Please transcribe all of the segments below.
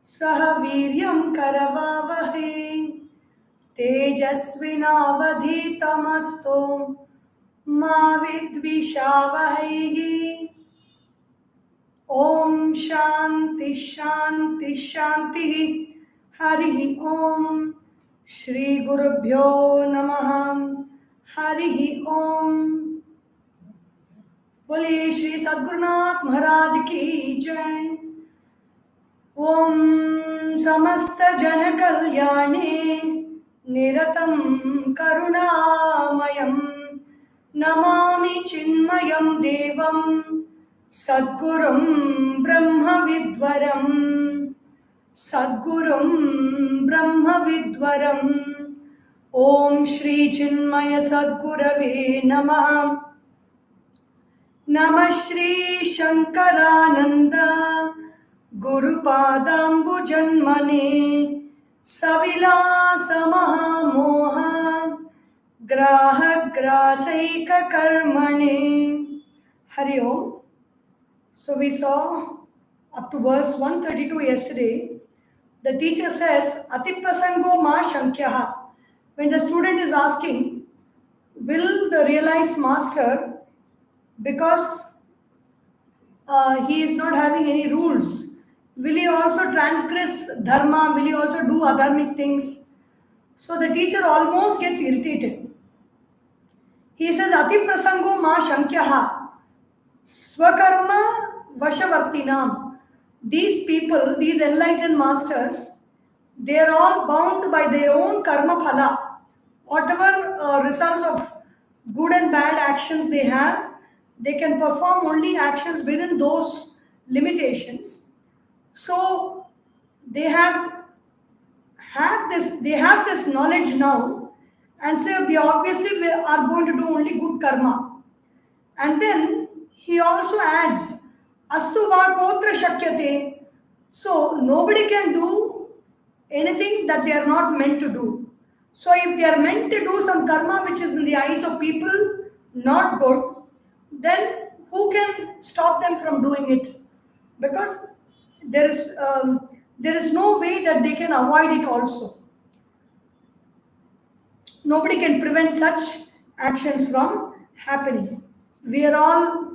सह वीर्यं करवावहै तेजस्विनावधीतमस्तु मा विद्विषावहैः। ओम शांति शांति शांति। हरि ओम। श्री गुरुभ्यो नमः। हरि ओम। बोलिए श्री सद्गुरुनाथ महाराज की जय। ओम समस्त जन कल्याणे निरतं करुणामयं नमामि चिन्मयं देवं सद्गुरुं ब्रह्मविद्वरं सद्गुरुं ब्रह्मविद्वरम्। ओम श्री चिन्मय सद्गुरवे नमः। नमः Shri Shankaranand गुरुपादाम्बुजन्मने सविलास महामोह ग्राहग्रासैक कर्मणे। Hari Om. So we saw up to verse 132 yesterday. The teacher says, Atiprasango ma shankyaha. When the student is asking, will the realized master, because he is not having any rules, will he also transgress dharma? Will he also do adharmic things? So the teacher almost gets irritated. He says, Ati prasango ma shankyaha swakarma vashavartinam. These people, these enlightened masters, they are all bound by their own karma phala. Whatever results of good and bad actions they have, they can perform only actions within those limitations. So they have this knowledge now, and so they obviously are going to do only good karma. And then he also adds astu va kotra shakyate. So nobody can do anything that they are not meant to do. So if they are meant to do some karma which is in the eyes of people not good, then who can stop them from doing it? Because there is no way that they can avoid it also. Nobody can prevent such actions from happening. We are all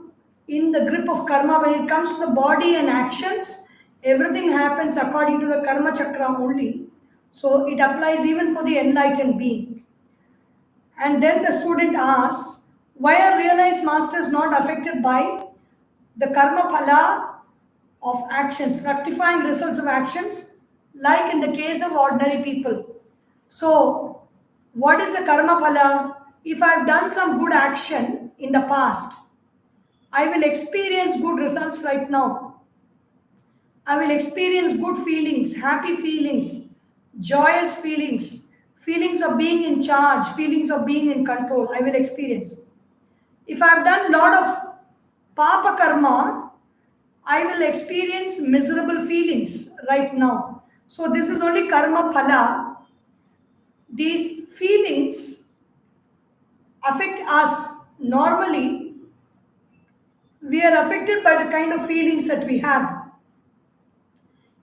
in the grip of karma. When it comes to the body and actions, everything happens according to the karma chakra only. So it applies even for the enlightened being. And then the student asks, why are realized masters not affected by the karma phala of actions, fructifying results of actions, like in the case of ordinary people? So what is the karma phala? If I have done some good action in the past, I will experience good results right now. I will experience good feelings, happy feelings, joyous feelings, feelings of being in charge, feelings of being in control. I will experience. If I have done a lot of papa karma, I will experience miserable feelings right now. So this is only karma phala. These feelings affect us. Normally, we are affected by the kind of feelings that we have.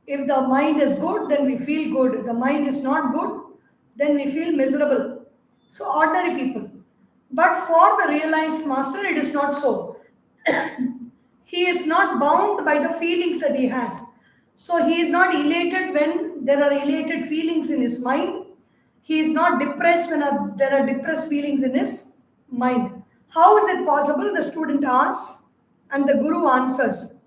If the mind is good, then we feel good. If the mind is not good, then we feel miserable. So ordinary people. But for the realized master, it is not so. He is not bound by the feelings that he has. So he is not elated when there are elated feelings in his mind. He is not depressed when there are depressed feelings in his mind. How is it possible? The student asks, and the guru answers.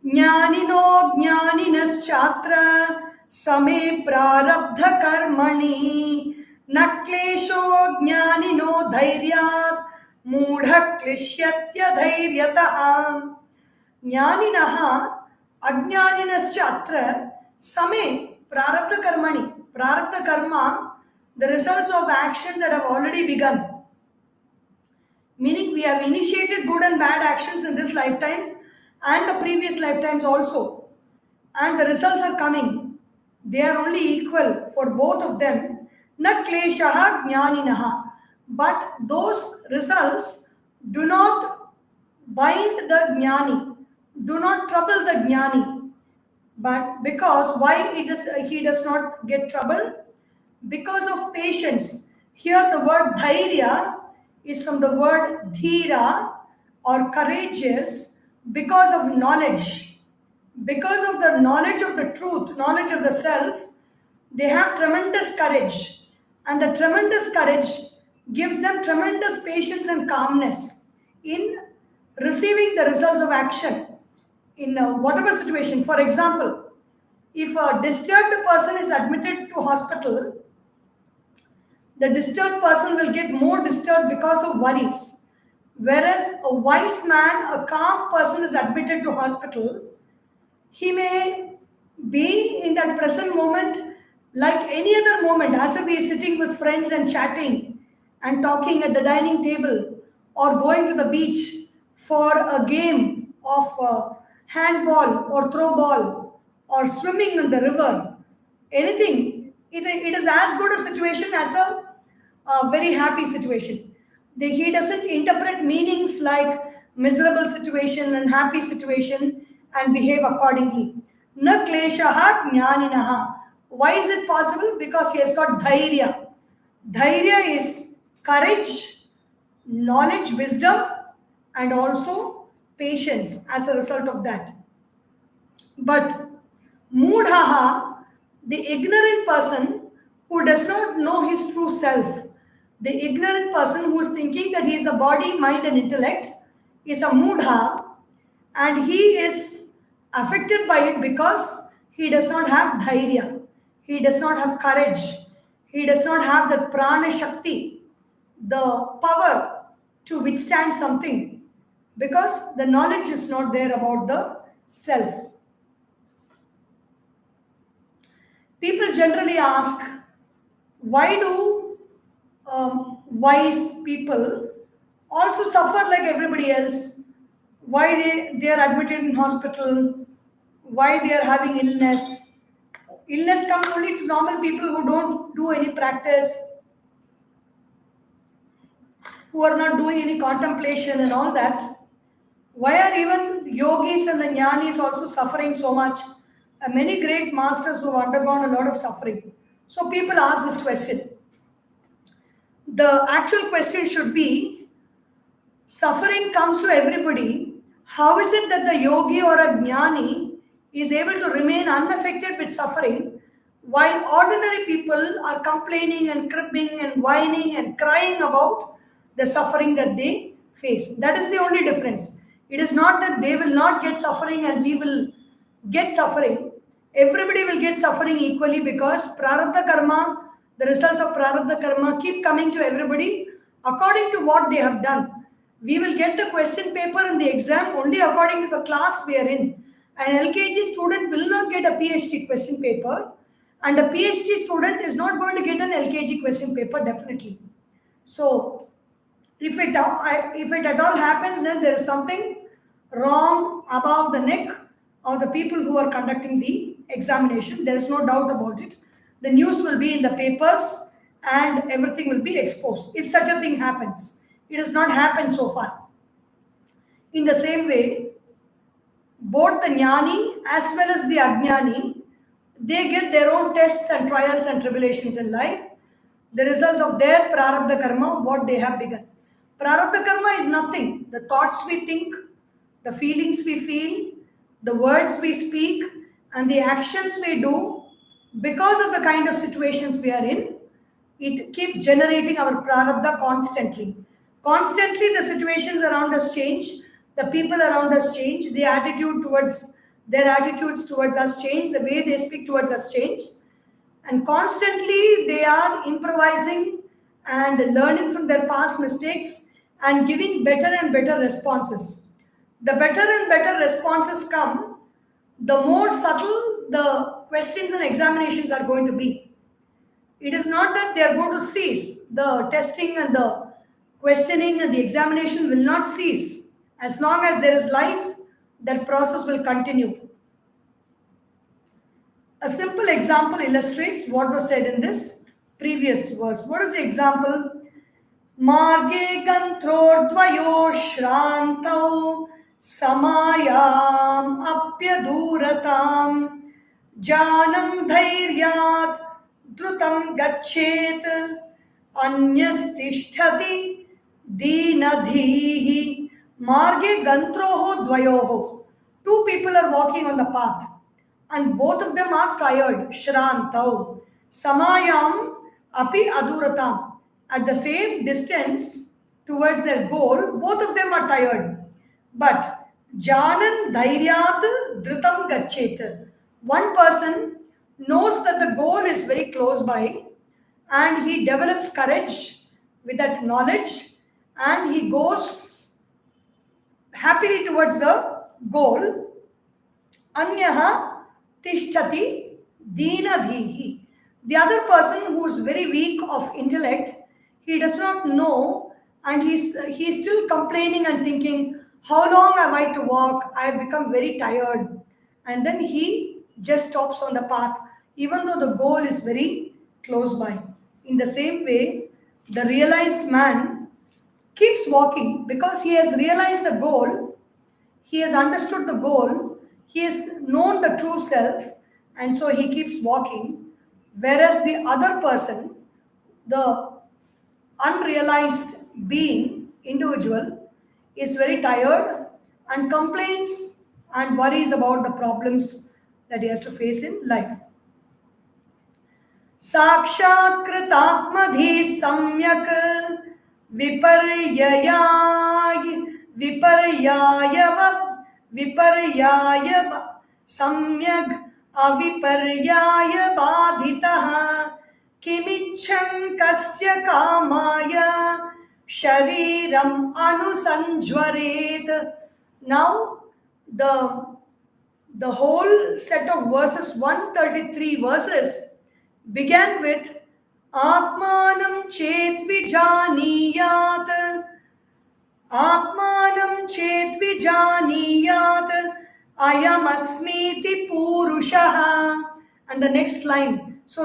Jnanino jnaninas-chatra same prarabdha karmani naklesho jnanino dhairyat mudha klishyatya dhairyataha. Jnaninaha ajnaninas-chatra same prarabdha karmani. Prarabdha karma, the results of actions that have already begun. Meaning we have initiated good and bad actions in this lifetimes and the previous lifetimes also. And the results are coming. They are only equal for both of them. Na kleshaha jnaninaha. But those results do not bind the jnani, do not trouble the jnani. But because why he does not get trouble? Because of patience. Here the word dhairya is from the word dhira or courageous, because of knowledge. Because of the knowledge of the truth, knowledge of the self, they have tremendous courage. And the tremendous courage gives them tremendous patience and calmness in receiving the results of action in whatever situation. For example, if a disturbed person is admitted to hospital, the disturbed person will get more disturbed because of worries. Whereas a wise man, a calm person is admitted to hospital, he may be in that present moment like any other moment, as if he is sitting with friends and chatting and talking at the dining table, or going to the beach for a game of handball or throw ball, or swimming in the river. Anything. It is as good a situation as a very happy situation. He doesn't interpret meanings like miserable situation and happy situation and behave accordingly. Na kleshaha jnaninaha. Why is it possible? Because he has got dhairya. Dhairya is courage, knowledge, wisdom, and also patience as a result of that. But mudhaha, the ignorant person who does not know his true self, the ignorant person who is thinking that he is a body, mind, and intellect, is a mudha, and he is affected by it because he does not have dhairya, he does not have courage, he does not have the prana shakti, the power to withstand something, because the knowledge is not there about the self. People generally ask, why do wise people also suffer like everybody else? Why they are admitted in hospital? Why they are having illness? Illness comes only to normal people who don't do any practice, who are not doing any contemplation and all that. Why are even yogis and the jnanis also suffering so much? Many great masters who have undergone a lot of suffering. So people ask this question. The actual question should be, suffering comes to everybody. How is it that the yogi or a jnani is able to remain unaffected with suffering while ordinary people are complaining and cribbing and whining and crying about the suffering that they face? That is the only difference. It is not that they will not get suffering and we will get suffering. Everybody will get suffering equally, because prarabdha karma, the results of prarabdha karma keep coming to everybody according to what they have done. We will get the question paper in the exam only according to the class we are in. An LKG student will not get a PhD question paper, and a PhD student is not going to get an LKG question paper definitely. So, if it at all happens, then there is something wrong about the neck of the people who are conducting the examination. There is no doubt about it. The news will be in the papers and everything will be exposed if such a thing happens. It has not happened so far. In the same way, both the jnani as well as the ajnani, they get their own tests and trials and tribulations in life, the results of their prarabdha karma, what they have begun. Prarabdha karma is nothing. The thoughts we think, the feelings we feel, the words we speak, and the actions we do, because of the kind of situations we are in, it keeps generating our prarabdha constantly. Constantly, the situations around us change, the people around us change, their attitudes towards us change, the way they speak towards us change, and constantly they are improvising and learning from their past mistakes and giving better and better responses. The better and better responses come, the more subtle the questions and examinations are going to be. It is not that they are going to cease. The testing and the questioning and the examination will not cease. As long as there is life, that process will continue. A simple example illustrates what was said in this previous verse. What is the example? Marge ganthrodvayo shrantau samayam apyaduratam Janam dhairyat drutam gachet anyastishtati dinadhihi marge gantroho dvayoho. Two people are walking on the path and both of them are tired. Shrantau. Samayam api aduratam. At the same distance towards their goal, both of them are tired. But Janan Dhairyat Dhritam Gachet. One person knows that the goal is very close by and he develops courage with that knowledge and he goes happily towards the goal. Anyaha Tishtati Deenadhihi. The other person who is very weak of intellect, he does not know and he's still complaining and thinking, how long am I to walk? I have become very tired. And then he just stops on the path, even though the goal is very close by. In the same way, the realized man keeps walking because he has realized the goal, he has understood the goal, he has known the true self, and so he keeps walking. Whereas the other person, the unrealized being, individual, is very tired and complains and worries about the problems that he has to face in life. साक्षात्कृतात्मधि सम्यक् विपर्ययाय विपर्यायव विपर्याय सम्यक् अविपर्याय बाधितः किमिच्छन् कस्य कामाय शरीरम् अनुसञ्ज्वरेत्. Now the whole set of verses, 133 verses, began with Atmanam chet vijaniyat Atmanam chet vijaniyat Ayam asmiti purushaha. And the next line. So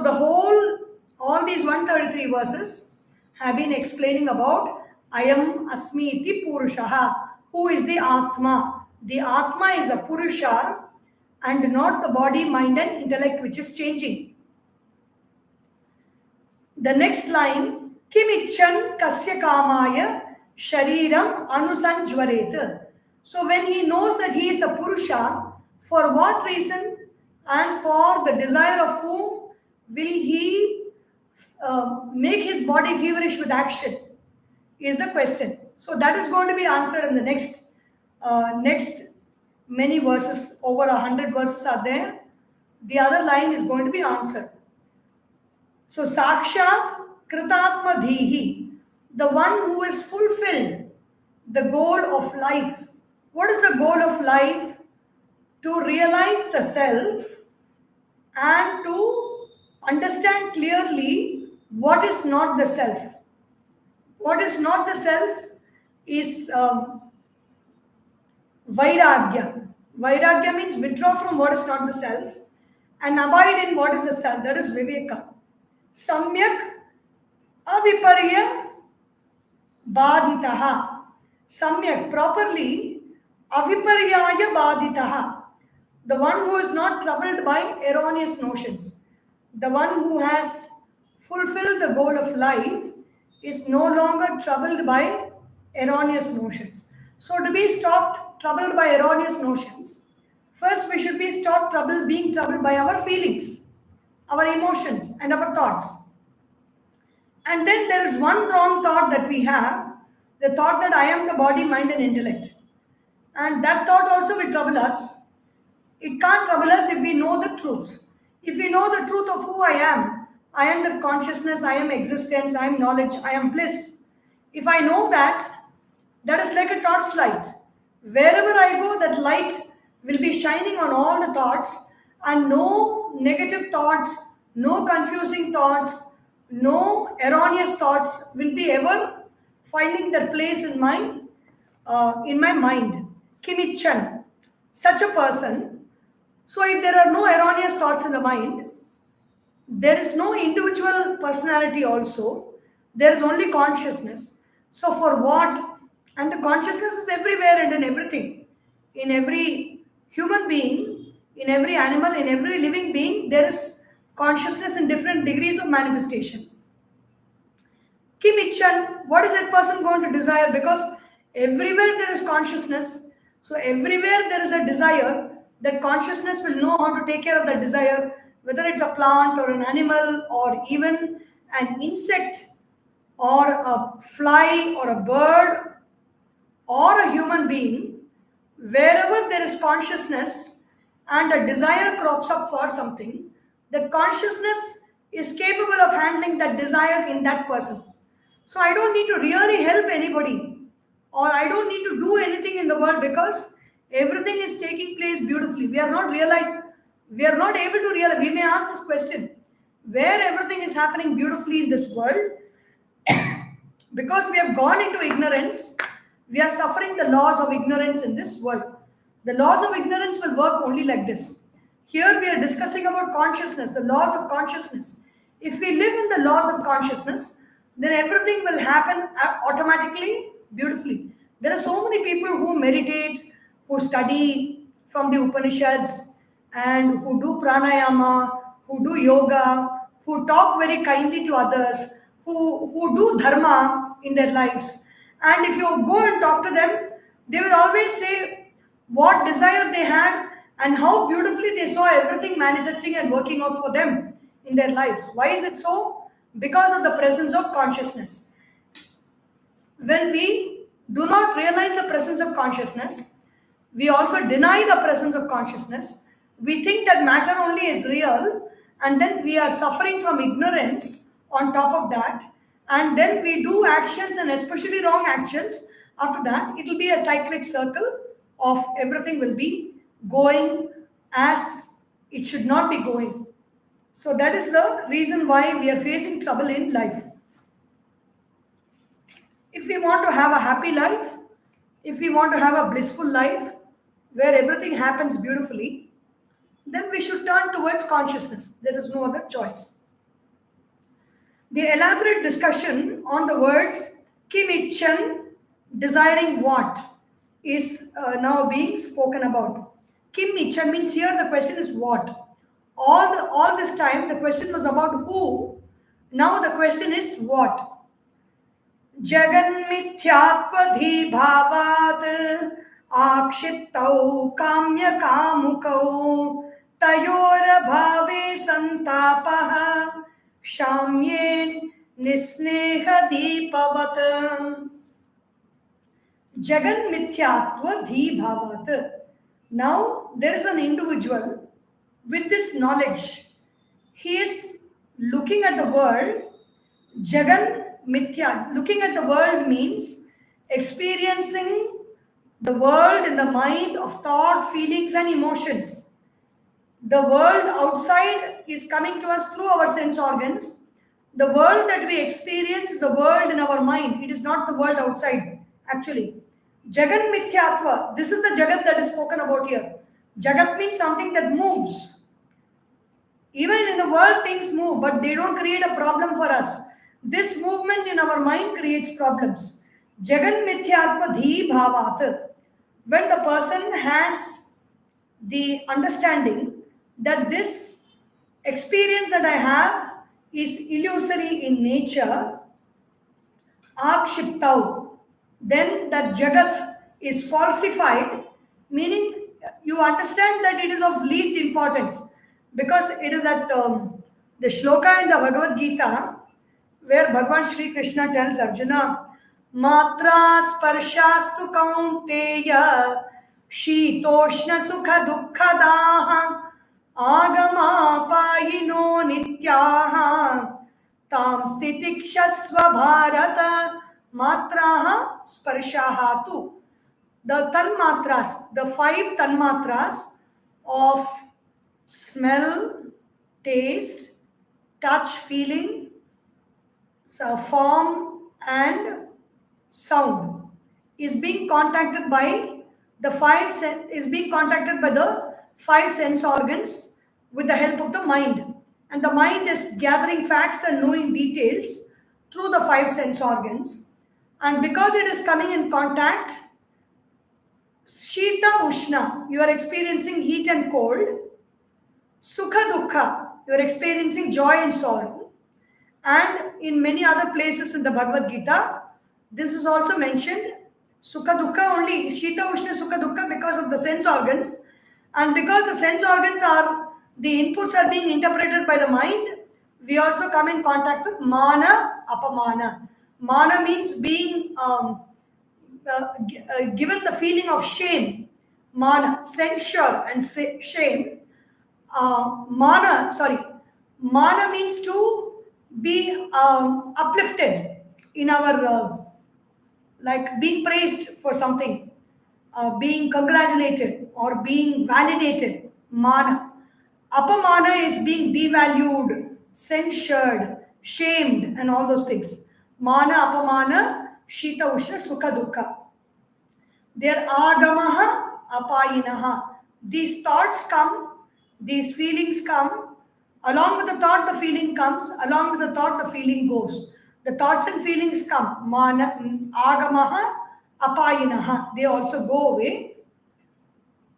all these 133 verses have been explaining about Ayam asmiti purushaha. Who is the Atma? The Atma is a Purusha and not the body, mind and intellect which is changing. The next line, Kimichan kasya kamaya shariram anusanjvaret. So when he knows that he is the Purusha, for what reason and for the desire of whom will he make his body feverish with action is the question. So that is going to be answered in the next many verses, over 100 verses are there. The other line is going to be answered. So Sakshat Kritatma Dhihi, the one who has fulfilled the goal of life. What is the goal of life? To realize the self and to understand clearly what is not the self. What is not the self is Vairagya. Vairagya means withdraw from what is not the self and abide in what is the self. That is Viveka. Samyak aviparya baditaha. Samyak, properly, aviparyaya baditaha. The one who is not troubled by erroneous notions. The one who has fulfilled the goal of life is no longer troubled by erroneous notions. So to be stopped troubled by erroneous notions, first we should be stopped being troubled by our feelings, our emotions and our thoughts. And then there is one wrong thought that we have, the thought that I am the body, mind and intellect. And that thought also will trouble us. It can't trouble us if we know the truth. If we know the truth of who I am the consciousness, I am existence, I am knowledge, I am bliss. If I know that, that is like a torchlight. Wherever I go, that light will be shining on all the thoughts and no negative thoughts, no confusing thoughts, no erroneous thoughts will be ever finding their place in my mind. Kimichan, such a person. So if there are no erroneous thoughts in the mind, there is no individual personality also. There is only consciousness. So for what? And the consciousness is everywhere and in everything. In every human being, in every animal, in every living being, there is consciousness in different degrees of manifestation. Kim Ichan, what is that person going to desire? Because everywhere there is consciousness, so everywhere there is a desire, that consciousness will know how to take care of that desire, whether it's a plant or an animal or even an insect or a fly or a bird or a human being. Wherever there is consciousness and a desire crops up for something, that consciousness is capable of handling that desire in that person. So I don't need to really help anybody, or I don't need to do anything in the world, because everything is taking place beautifully. We are not able to realize. We may ask this question, where everything is happening beautifully in this world, because we have gone into ignorance, we are suffering the laws of ignorance in this world. The laws of ignorance will work only like this. Here we are discussing about consciousness, the laws of consciousness. If we live in the laws of consciousness, then everything will happen automatically, beautifully. There are so many people who meditate, who study from the Upanishads, and who do pranayama, who do yoga, who talk very kindly to others, who do dharma in their lives. And if you go and talk to them, they will always say what desire they had and how beautifully they saw everything manifesting and working out for them in their lives. Why is it so? Because of the presence of consciousness. When we do not realize the presence of consciousness, we also deny the presence of consciousness. We think that matter only is real, and then we are suffering from ignorance on top of that. And then we do actions, and especially wrong actions. After that, it will be a cyclic circle of everything will be going as it should not be going. So that is the reason why we are facing trouble in life. If we want to have a happy life, if we want to have a blissful life where everything happens beautifully, then we should turn towards consciousness. There is no other choice. The elaborate discussion on the words Kim Ichan, desiring what, is now being spoken about. Kim Ichan means here the question is what. All this time the question was about who. Now the question is what. Jaganmithyatpadhi bhavat akshiptau kamya kamukau tayor bhave santapaha shamyen nisneha dipavat. Jagan mithyatva dhi bhavat. Now there is an individual with this knowledge. He is looking at the world. Jagan mithya. Looking at the world means experiencing the world in the mind of thought, feelings, and emotions. The world outside is coming to us through our sense organs. The world that we experience is the world in our mind. It is not the world outside, actually. Jagat Mithyatva. This is the Jagat that is spoken about here. Jagat means something that moves. Even in the world, things move, but they don't create a problem for us. This movement in our mind creates problems. Jagat Mithyatva Dhi Bhavat. When the person has the understanding that this experience that I have is illusory in nature, Akshiptau, then that Jagat is falsified, meaning you understand that it is of least importance, because it is that the shloka in the Bhagavad Gita where Bhagavan Shri Krishna tells Arjuna, Matra sparshastu kaunteya shitoshna sukha dukkhadaha agama payino nityaha tam stitikshasva bharata matraha sparshahatu. The tanmatras, the 5 tanmatras of smell, taste, touch, feeling, form, and sound is being contacted by the 5 sense organs with the help of the mind, and the mind is gathering facts and knowing details through the 5 sense organs, and because it is coming in contact, Shita Ushna, you are experiencing heat and cold, Sukha Dukkha, you are experiencing joy and sorrow. And in many other places in the Bhagavad Gita, this is also mentioned. Sukha Dukkha only, Shita Ushna Sukha Dukkha, because of the sense organs. And because the sense organs are, the inputs are being interpreted by the mind, we also come in contact with Mana, Apamana. Mana means being given the feeling of shame. Mana, censure and shame. Mana means to be uplifted in our, like being praised for something, being congratulated or being validated. Mana. Apamana is being devalued, censured, shamed, and all those things. Mana, apamana, shita, ushna, sukha, dukkha. Their agamaha, apayinaha. These thoughts come, these feelings come. Along with the thought, the feeling comes. Along with the thought, the feeling goes. The thoughts and feelings come. Mana, agamaha, apayinaha. They also go away.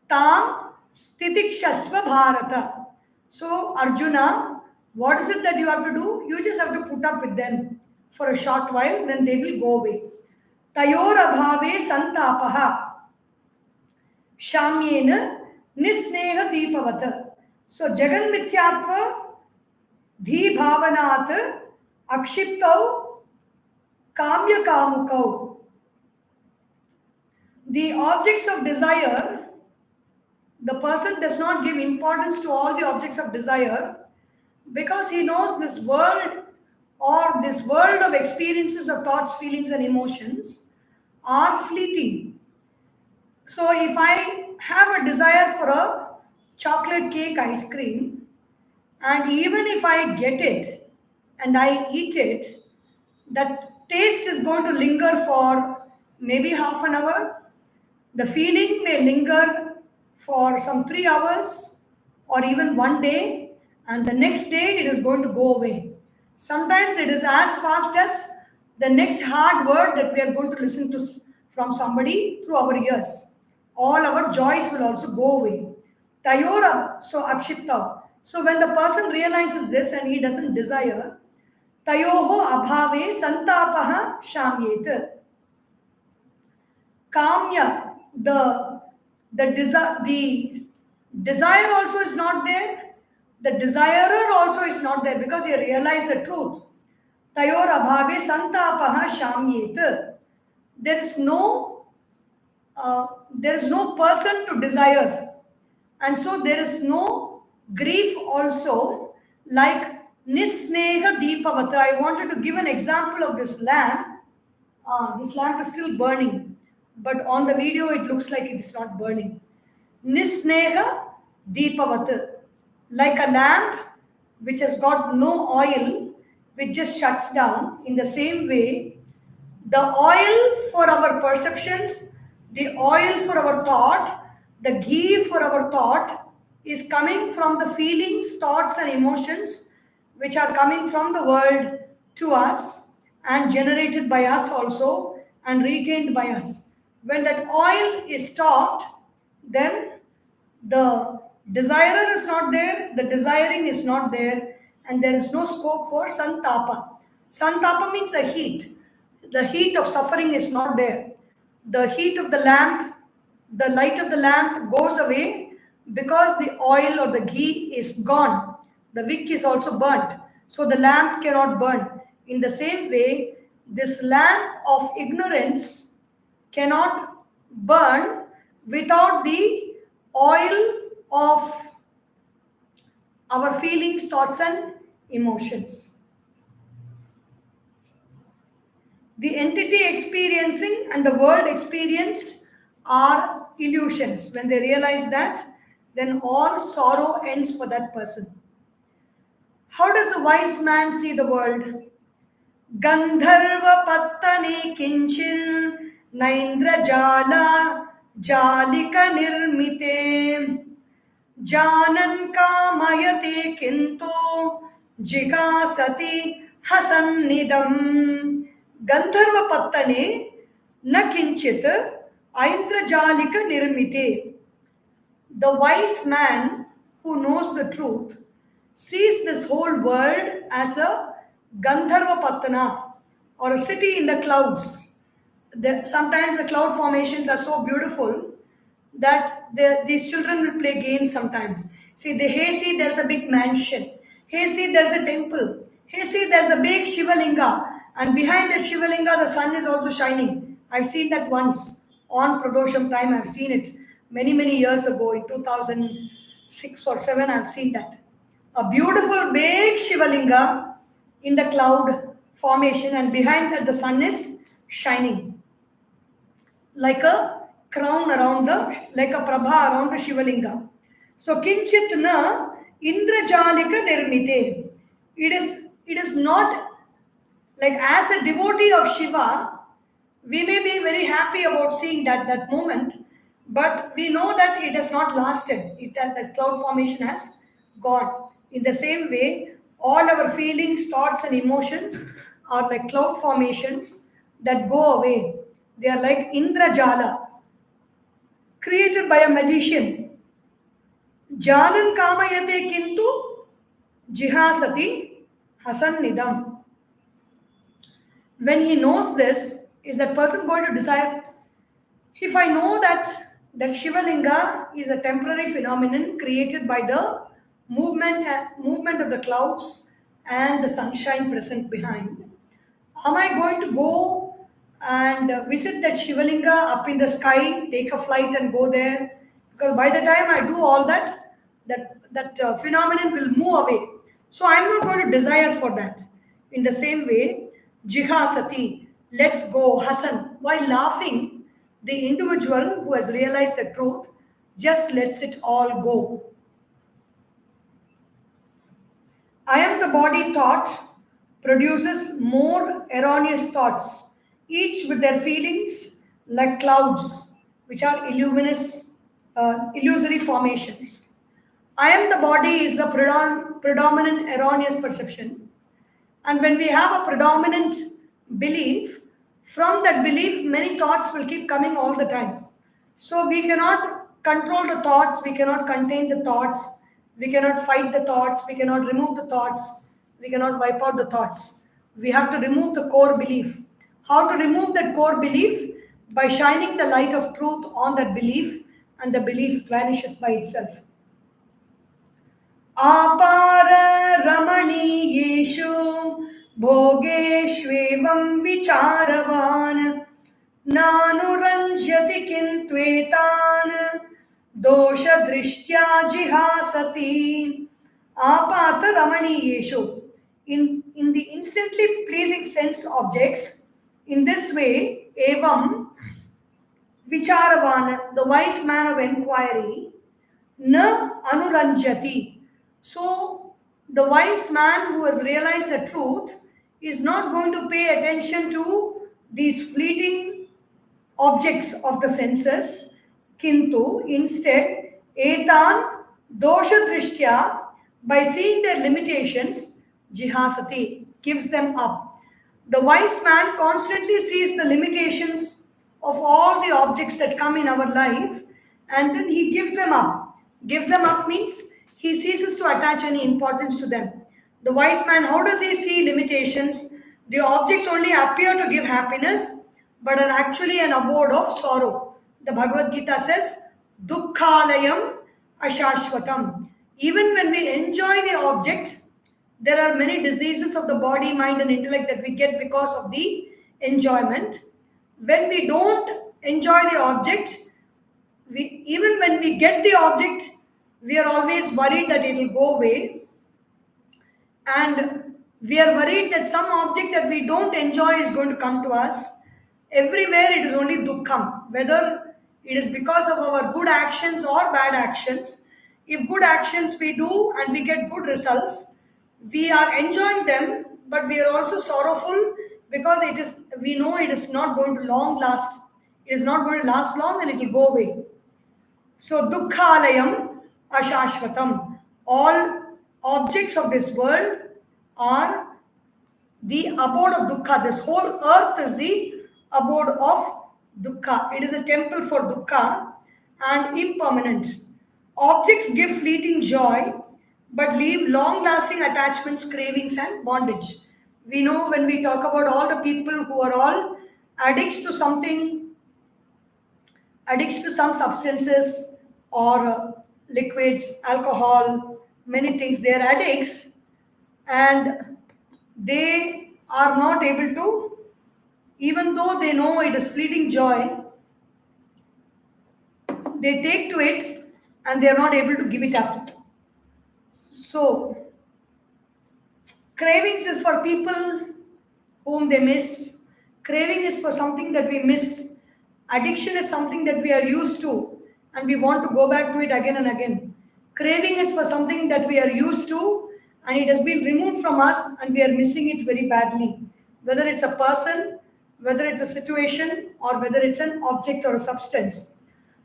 Tam stitikshasva bharata. So Arjuna, what is it that you have to do? You just have to put up with them for a short while, then they will go away. Tayor abhave santapaha shamyena nisneha deepavat. So Jagan mithyatva dhi bhavanat akshiptau kamya kamukau. The objects of desire, the person does not give importance to all the objects of desire because he knows this world, or this world of experiences of thoughts, feelings, and emotions are fleeting. So if I have a desire for a chocolate cake ice cream, and even if I get it and I eat it, that taste is going to linger for maybe half an hour. The feeling may linger for some 3 hours or even 1 day, and the next day it is going to go away. Sometimes it is as fast as the next hard word that we are going to listen to from somebody through our ears. All our joys will also go away. Tayora, so akshipta. So when the person realizes this and he doesn't desire, tayoho abhave santapaha shamyet. Kamya, the desire also is not there. The desirer also is not there because you realize the truth. Tayor abhave santapaha shamyet. There is no person to desire, and so there is no grief also. Like nisneha deepavat. I wanted to give an example of this lamp. This lamp is still burning, but on the video it looks like it is not burning. Nisneha deepavat. Like a lamp which has got no oil, which just shuts down. In the same way, the oil for our perceptions, the oil for our thought, the ghee for our thought is coming from the feelings, thoughts, and emotions which are coming from the world to us and generated by us also and retained by us. When that oil is stopped, then the desirer is not there, the desiring is not there, and there is no scope for santapa. Santapa means a heat. The heat of suffering is not there. The heat of the lamp, the light of the lamp goes away because the oil or the ghee is gone. The wick is also burnt. So the lamp cannot burn. In the same way, this lamp of ignorance cannot burn without the oil of our feelings, thoughts, and emotions. The entity experiencing and the world experienced are illusions. When they realize that, then all sorrow ends for that person. How does a wise man see the world? Gandharva pattane kinchin naindra jala jalika nirmite janan kamayate kinto jikasati hasannidam. Gandharva pattane na kinchit aindrajalika nirmite. The wise man who knows the truth, sees this whole world as a Gandharva Patana, or a city in the clouds. Sometimes the cloud formations are so beautiful that these children will play games sometimes. See, hey, see, there's a big mansion. Hey, see, there's a temple. Hey, see, there's a big Shivalinga. And behind that Shivalinga, the sun is also shining. I've seen that once on Pradosham time. I've seen it many, many years ago in 2006 or 7. I've seen that. A beautiful big Shivalinga in the cloud formation, and behind that the sun is shining like a crown around like a prabha around the Shivalinga. So kinchit na indrajalika nirmite. It is not like, as a devotee of Shiva, we may be very happy about seeing that moment, but we know that it has not lasted. That cloud formation has gone. In the same way, all our feelings, thoughts, and emotions are like cloud formations that go away. They are like Indrajala, created by a magician. Janan kamayate kintu jihasati hasannidam. When he knows this, is that person going to desire, if I know that Shivalinga is a temporary phenomenon created by the movement of the clouds and the sunshine present behind, am I going to go and visit that Shivalinga up in the sky, take a flight and go there? Because by the time I do all that phenomenon will move away. So I'm not going to desire for that. In the same way, jihasati, let's go, Hasan. While laughing, the individual who has realized the truth just lets it all go. I am the body thought produces more erroneous thoughts, each with their feelings like clouds, which are illusory formations. I am the body is a predominant erroneous perception. And when we have a predominant belief, from that belief, many thoughts will keep coming all the time. So we cannot control the thoughts, we cannot contain the thoughts, we cannot fight the thoughts, we cannot remove the thoughts, we cannot wipe out the thoughts. We have to remove the core belief. How to remove that core belief? By shining the light of truth on that belief, and the belief vanishes by itself. Apara ramaniyeshu bhogeshvevam vicharavan nanuranjyati kintvetan dosha drishtya jihasati. Apata ramaniyeshu. In the instantly pleasing sense objects, in this way, evam vicharavan, the wise man of inquiry, na anuranjati. So, the wise man who has realized the truth is not going to pay attention to these fleeting objects of the senses. Kintu, instead, etan dosha drishtya, by seeing their limitations, jihasati, gives them up. The wise man constantly sees the limitations of all the objects that come in our life, and then he gives them up. Gives them up means he ceases to attach any importance to them. The wise man, how does he see limitations? The objects only appear to give happiness, but are actually an abode of sorrow. The Bhagavad Gita says, dukkhalayam ashashvatam. Even when we enjoy the object, there are many diseases of the body, mind, and intellect that we get because of the enjoyment. When we don't enjoy the object, even when we get the object, we are always worried that it will go away. And we are worried that some object that we don't enjoy is going to come to us. Everywhere it is only dukkham. Whether it is because of our good actions or bad actions. If good actions we do and we get good results, we are enjoying them, but we are also sorrowful because we know it is not going to long last. It is not going to last long and it will go away. So dukkhalayam ashashvatam. All objects of this world are the abode of dukkha. This whole earth is the abode of dukkha. It is a temple for dukkha and impermanent. Objects give fleeting joy, but leave long lasting attachments, cravings, and bondage. We know when we talk about all the people who are all addicts to something, addicts to some substances or liquids, alcohol, many things, they are addicts and they are not able to, even though they know it is fleeting joy, they take to it and they are not able to give it up. So, cravings is for people whom they miss. Craving is for something that we miss. Addiction is something that we are used to and we want to go back to it again and again. Craving is for something that we are used to and it has been removed from us and we are missing it very badly. Whether it's a person, whether it's a situation, or whether it's an object or a substance.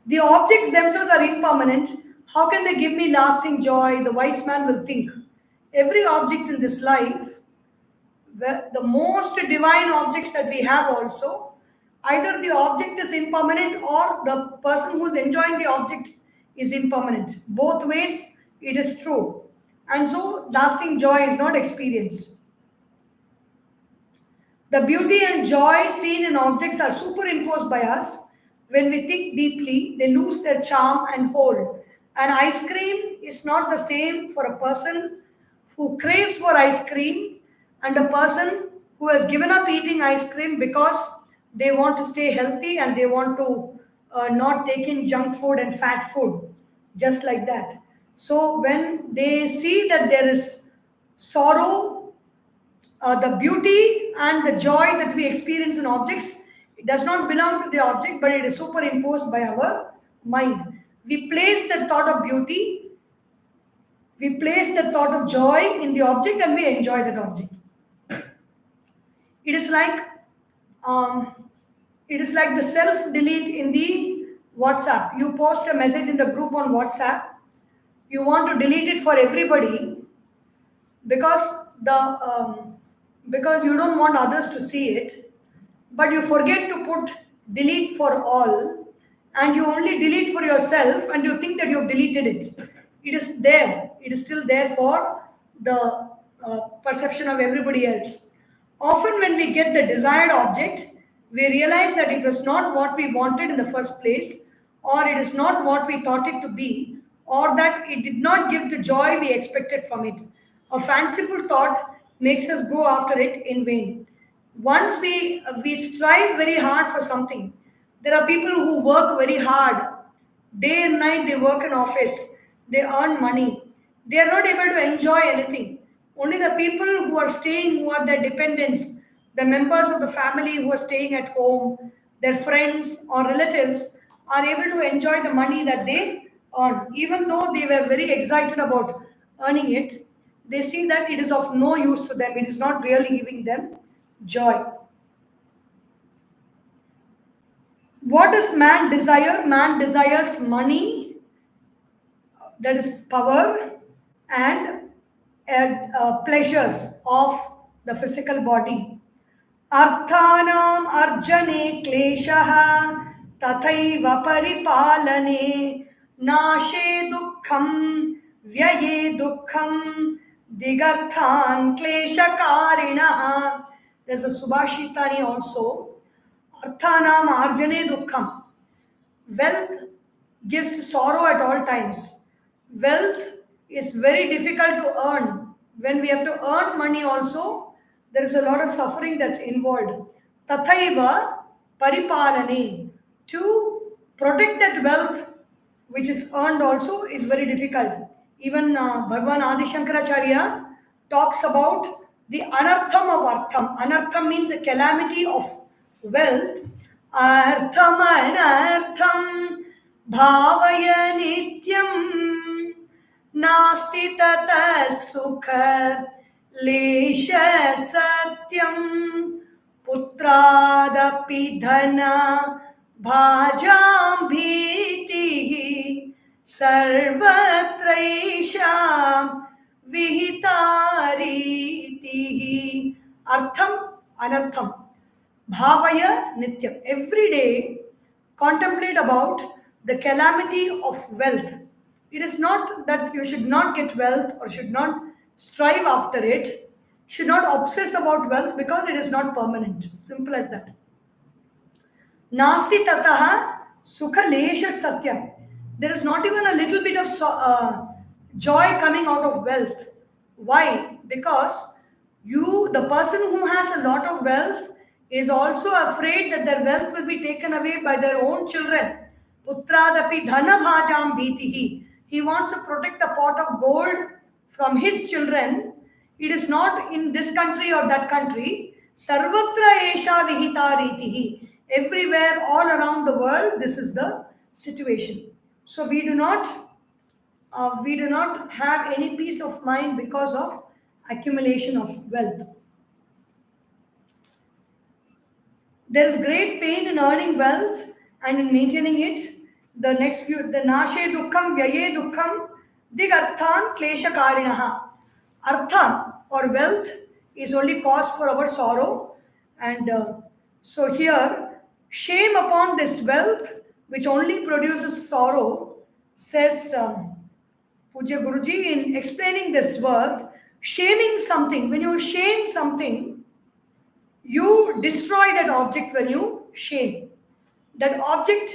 The objects themselves are impermanent. How can they give me lasting joy? The wise man will think. Every object in this life, the most divine objects that we have also, either the object is impermanent or the person who's enjoying the object is impermanent. Both ways it is true. And so lasting joy is not experienced. The beauty and joy seen in objects are superimposed by us. When we think deeply, they lose their charm and hold. And ice cream is not the same for a person who craves for ice cream and a person who has given up eating ice cream because they want to stay healthy and they want to not take in junk food and fat food, just like that. So when they see that there is sorrow, the beauty and the joy that we experience in objects, it does not belong to the object, but it is superimposed by our mind. We place the thought of beauty, we place the thought of joy in the object, and we enjoy that object. It is like the self delete in the WhatsApp. You post a message in the group on WhatsApp. You want to delete it for everybody because because you don't want others to see it, but you forget to put delete for all, and you only delete for yourself, and you think that you have deleted it. It is there. It is still there for the perception of everybody else. Often when we get the desired object, we realize that it was not what we wanted in the first place, or it is not what we thought it to be, or that it did not give the joy we expected from it. A fanciful thought makes us go after it in vain. Once we strive very hard for something, there are people who work very hard, day and night they work in office, they earn money, they are not able to enjoy anything. Only the people who are staying, who are their dependents, the members of the family who are staying at home, their friends or relatives are able to enjoy the money that they earn. Even though they were very excited about earning it, they see that it is of no use to them. It is not really giving them joy. What does man desire? Man desires money, that is power, and pleasures of the physical body. Arthanam arjane kleshaha tathaiva paripalane nashe dukkham vyaye dukkham digarthan kleshakarinaha. There's a Subhashitani also. Arthanam arjane dukkham. Wealth gives sorrow at all times. Wealth is very difficult to earn. When we have to earn money also, there is a lot of suffering that's involved. Tathaiva paripalane. To protect that wealth which is earned also is very difficult. Even Bhagavan Adi Shankaracharya talks about the anartham of artham. Anartham means a calamity of wealth. Artham anartham bhavaya nityam nasti tata sukha lesha satyam putradapi dhana bhajam bhitihi sarvatraisham vihitaritihi. Artham, anartham. Bhavaya nityam. Every day contemplate about the calamity of wealth. It is not that you should not get wealth or should not strive after it, should not obsess about wealth because it is not permanent. Simple as that. Nasti tataha sukha lesha satyam. There is not even a little bit of joy coming out of wealth. Why? Because the person who has a lot of wealth is also afraid that their wealth will be taken away by their own children. Putradapi dhana bhajam bhitihi. He wants to protect the pot of gold from his children. It is not in this country or that country. Sarvatra esha vihita ritihi. Everywhere, all around the world, this is the situation. So we do not have any peace of mind because of accumulation of wealth. There is great pain in earning wealth and in maintaining it. The next few, the nashe dukkham, vyaye dukkham, digarthan kleshakarinaha. Artha or wealth is only cause for our sorrow. And so here, shame upon this wealth, which only produces sorrow, says Puja Guruji in explaining this word, shaming something. When you shame something, you destroy that object when you shame. That object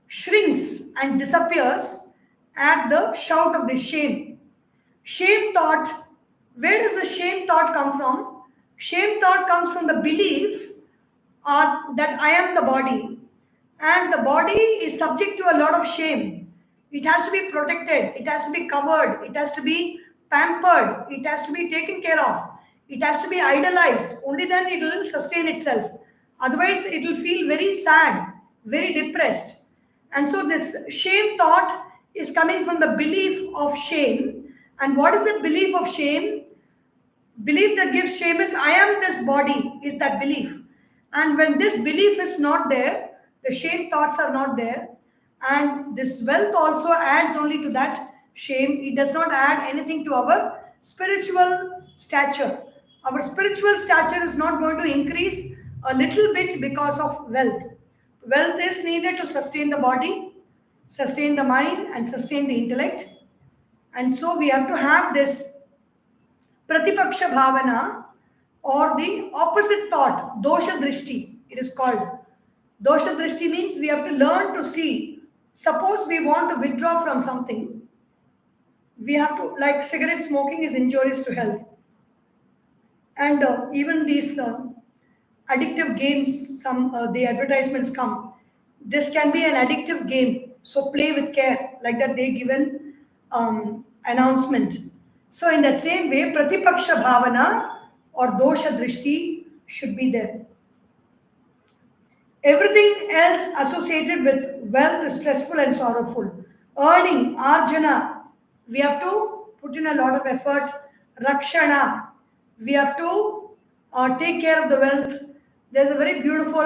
shrinks and disappears at the shout of the shame. Shame thought, where does the shame thought come from? Shame thought comes from the belief that I am the body, and the body is subject to a lot of shame. It has to be protected, it has to be covered, it has to be pampered, it has to be taken care of, it has to be idolized. Only then it will sustain itself. Otherwise, it will feel very sad, very depressed. And so this shame thought is coming from the belief of shame. And what is that belief of shame? Belief that gives shame is I am this body, is that belief. And when this belief is not there, the shame thoughts are not there, and this wealth also adds only to that shame. It does not add anything to our spiritual stature. Our spiritual stature is not going to increase a little bit because of wealth. Wealth is needed to sustain the body, sustain the mind, and sustain the intellect. And so we have to have this pratipaksha bhavana, or the opposite thought, dosha drishti, it is called. Dosha drishti means we have to learn to see. Suppose we want to withdraw from something, we have to, like cigarette smoking is injurious to health. And even these addictive games, the advertisements come. This can be an addictive game, so play with care, like that they given announcement. So in that same way, pratipaksha bhavana or dosha drishti should be there. Everything else associated with wealth is stressful and sorrowful. Earning, arjana, we have to put in a lot of effort. Rakshana, we have to take care of the wealth. There's a very beautiful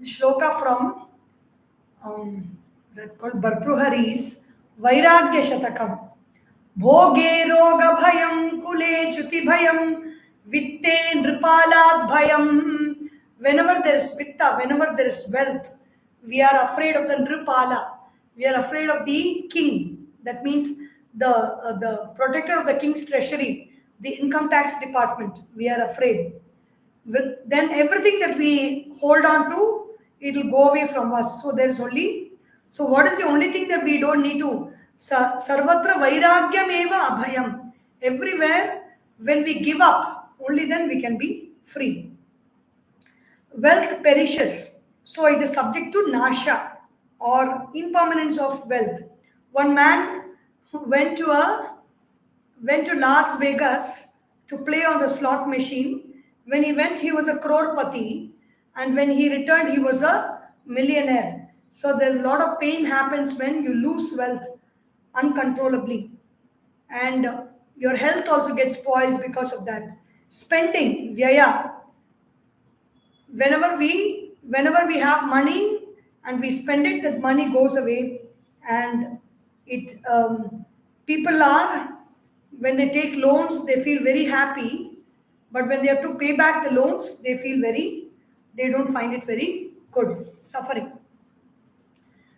shloka from that called Bhartruhari's Vairagya Shatakam. Bhoge roga bhayam kule chuti bhayam vitte nripalad bhayam. Whenever there is vitta, whenever there is wealth, we are afraid of the nripala. We are afraid of the king. That means the protector of the king's treasury, the income tax department. We are afraid. Then everything that we hold on to, it will go away from us. So there is only. So what is the only thing that we don't need to? Sarvatra vairagyam eva abhayam. Everywhere, when we give up, only then we can be free. Wealth perishes, so it is subject to nasha or impermanence of wealth. One man went to Las Vegas to play on the slot machine. When he went, he was a crorepati, and when he returned, he was a millionaire. So there's a lot of pain happens when you lose wealth uncontrollably, and your health also gets spoiled because of that. Spending, vyaya. Whenever we have money and we spend it, that money goes away, and it people are, when they take loans, they feel very happy, but when they have to pay back the loans, they don't find it very good, suffering.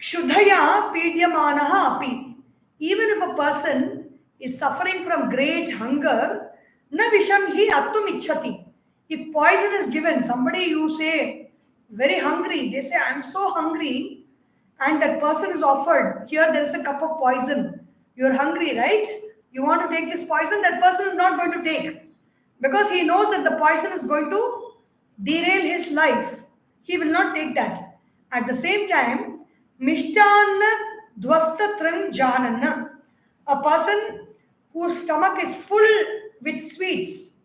Kshudhaya pidyamanaha api. Even if a person is suffering from great hunger, na visham hi attum ichhati. If poison is given, somebody you say very hungry, they say I'm so hungry, and that person is offered, here there is a cup of poison. You're hungry, right? You want to take this poison, that person is not going to take. Because he knows that the poison is going to derail his life. He will not take that. At the same time, Mishtanna Dwastatram Jananna. A person whose stomach is full with sweets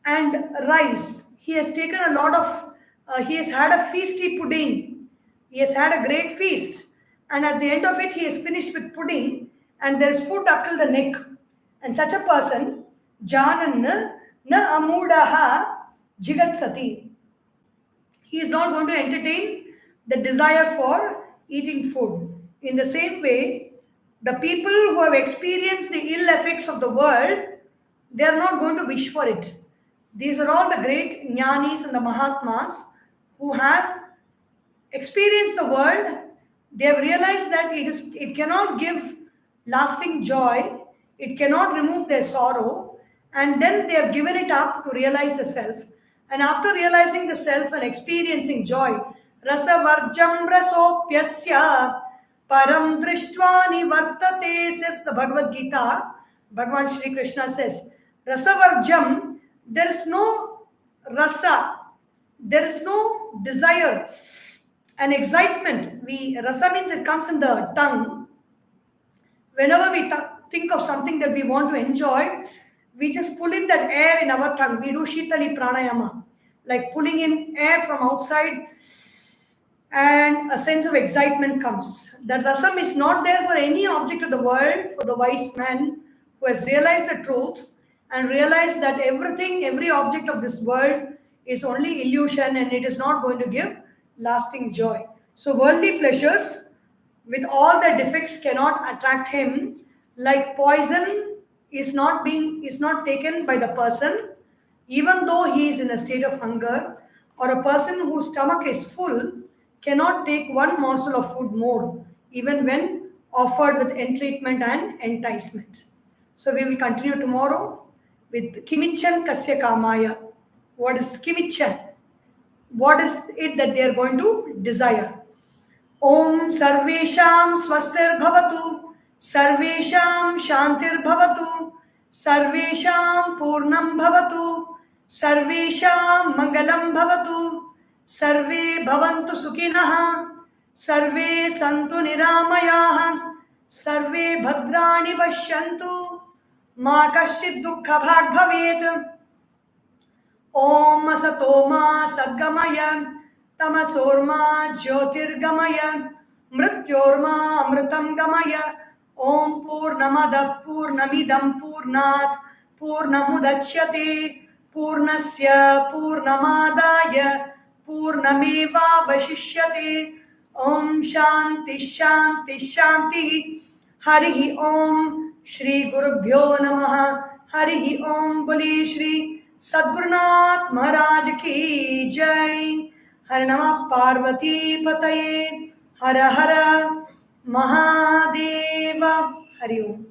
and rice. He has taken a lot of, he has had a feasty pudding. He has had a great feast. And at the end of it, he is finished with pudding and there is food up till the neck. And such a person, Jananna na amudaha jigatsati. He is not going to entertain the desire for eating food. In the same way, the people who have experienced the ill effects of the world, they are not going to wish for it. These are all the great jnanis and the mahatmas who have experienced the world. They have realized that it cannot give lasting joy, it cannot remove their sorrow, and then they have given it up to realize the self. And after realizing the self and experiencing joy, rasa varjam rasopyasya param drishtva nivartate, says the Bhagavad Gita. Bhagavan Shri Krishna says, rasa varjam, there is no rasa, there is no desire and excitement. Rasa means it comes in the tongue. Whenever we think of something that we want to enjoy, we just pull in that air in our tongue. We do Shitali Pranayama, like pulling in air from outside, and a sense of excitement comes. That rasam is not there for any object of the world, for the wise man who has realized the truth and realized that every object of this world is only illusion and it is not going to give lasting joy. So worldly pleasures with all their defects cannot attract him, like poison is not taken by the person even though he is in a state of hunger, or a person whose stomach is full cannot take one morsel of food more even when offered with entreatment and enticement. So we will continue tomorrow with Kimichan Kasya Kamaya. What is Kimichan? What is it that they are going to desire? Om Sarvesham Swastir Bhavatu, Sarvesham Shantir Bhavatu, Sarvesham Purnam Bhavatu, Sarvesham Mangalam Bhavatu, Sarve Bhavantu Sukhinaha, Sarve Santu Niramayaha, Sarve Bhadrani Vashyantu, Ma Kashchid Dukkha Bhag Bhavet. Om Asatoma Sadgamaya, Tamasorma Jyotirgamaya, Mrityorma Amritam Gamaya. Om Purnamadav Purnamidam Purnat Purnamudachyate Purnasya Purnamadaya Purnameva Vashishyate. Om Shanti Shanti Shanti. Harihi Om. Shri Gurubhyo Namaha. Harihi Om. Boli Shri Sadgurunath Maharaj ki Jai. Har Namah Parvati Pataye. Hara Hara Mahadeva. Hari Om.